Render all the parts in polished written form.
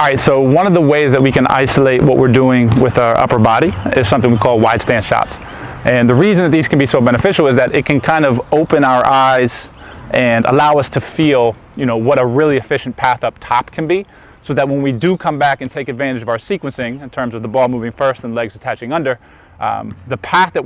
All right, so one of the ways that we can isolate what we're doing with our upper body is something we call wide stance shots. And the reason that these can be so beneficial is that it can kind of open our eyes and allow us to feel, what a really efficient path up top can be, so that when we do come back and take advantage of our sequencing in terms of the ball moving first and legs attaching under, the path that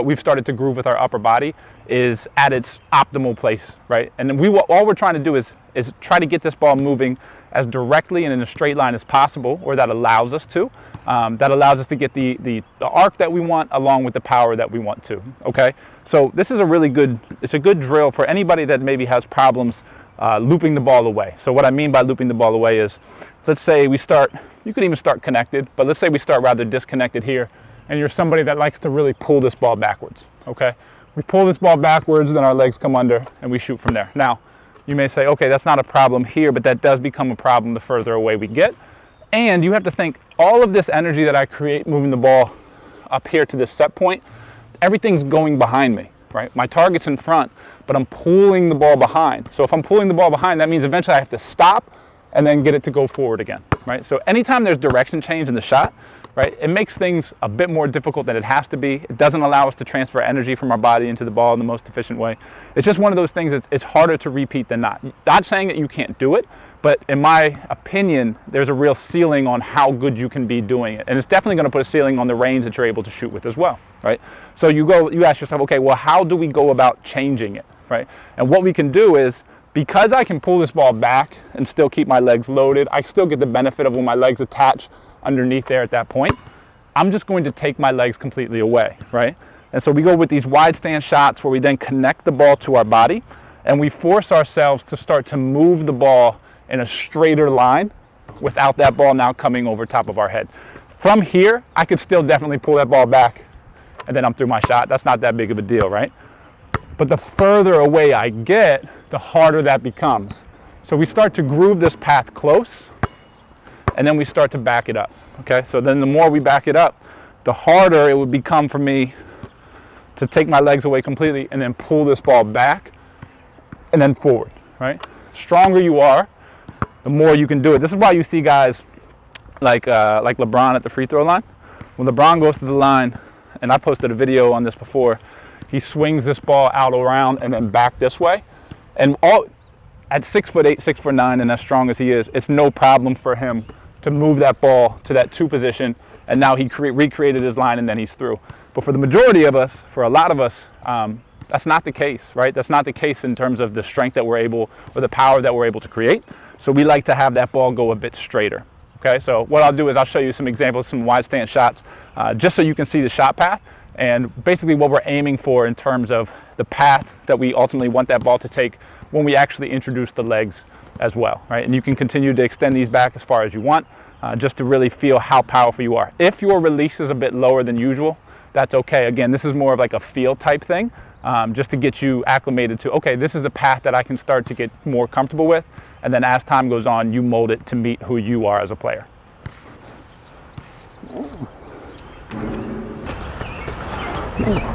we've started to groove with our upper body is at its optimal place, right? And then all we're trying to do is try to get this ball moving as directly and in a straight line as possible, or that allows us to. That allows us to get the arc that we want along with the power that we want to, okay? So this is it's a good drill for anybody that maybe has problems looping the ball away. So what I mean by looping the ball away is, let's say you could even start connected, but let's say we start rather disconnected here, and you're somebody that likes to really pull this ball backwards, okay? We pull this ball backwards, then our legs come under, and we shoot from there. Now, you may say, okay, that's not a problem here, but that does become a problem the further away we get. And you have to think, all of this energy that I create moving the ball up here to this set point, everything's going behind me, right? My target's in front, but I'm pulling the ball behind. So if I'm pulling the ball behind, that means eventually I have to stop and then get it to go forward again, right? So anytime there's direction change in the shot, right, it makes things a bit more difficult than it has to be. It doesn't allow us to transfer energy from our body into the ball in the most efficient way. It's just one of those things it's harder to repeat than not. Not saying that you can't do it, but in my opinion, there's a real ceiling on how good you can be doing it. And it's definitely going to put a ceiling on the range that you're able to shoot with as well, right? So you ask yourself, okay, well, how do we go about changing it, right? And what we can do is, because I can pull this ball back and still keep my legs loaded, I still get the benefit of when my legs attach underneath there at that point, I'm just going to take my legs completely away, right? And so we go with these wide stance shots where we then connect the ball to our body, and we force ourselves to start to move the ball in a straighter line without that ball now coming over top of our head. From here, I could still definitely pull that ball back, and then I'm through my shot. That's not that big of a deal, right? But the further away I get, the harder that becomes. So we start to groove this path close, and then we start to back it up, okay? So then the more we back it up, the harder it would become for me to take my legs away completely and then pull this ball back and then forward, right? Stronger you are, the more you can do it. This is why you see guys like LeBron at the free throw line. When LeBron goes to the line, and I posted a video on this before, he swings this ball out around and then back this way. And at 6'8", 6'9", and as strong as he is, it's no problem for him to move that ball to that 2 position, and now he recreated his line and then he's through. But for the majority of us, for a lot of us, that's not the case, right? That's not the case in terms of the strength that we're able, or the power that we're able to create. So we like to have that ball go a bit straighter, okay? So what I'll do is I'll show you some examples, some wide stance shots, just so you can see the shot path, and basically what we're aiming for in terms of the path that we ultimately want that ball to take when we actually introduce the legs as well, right? And you can continue to extend these back as far as you want, just to really feel how powerful you are. If your release is a bit lower than usual, that's okay. Again, this is more of like a feel type thing, just to get you acclimated to, okay, this is the path that I can start to get more comfortable with, and then as time goes on, you mold it to meet who you are as a player. Ooh.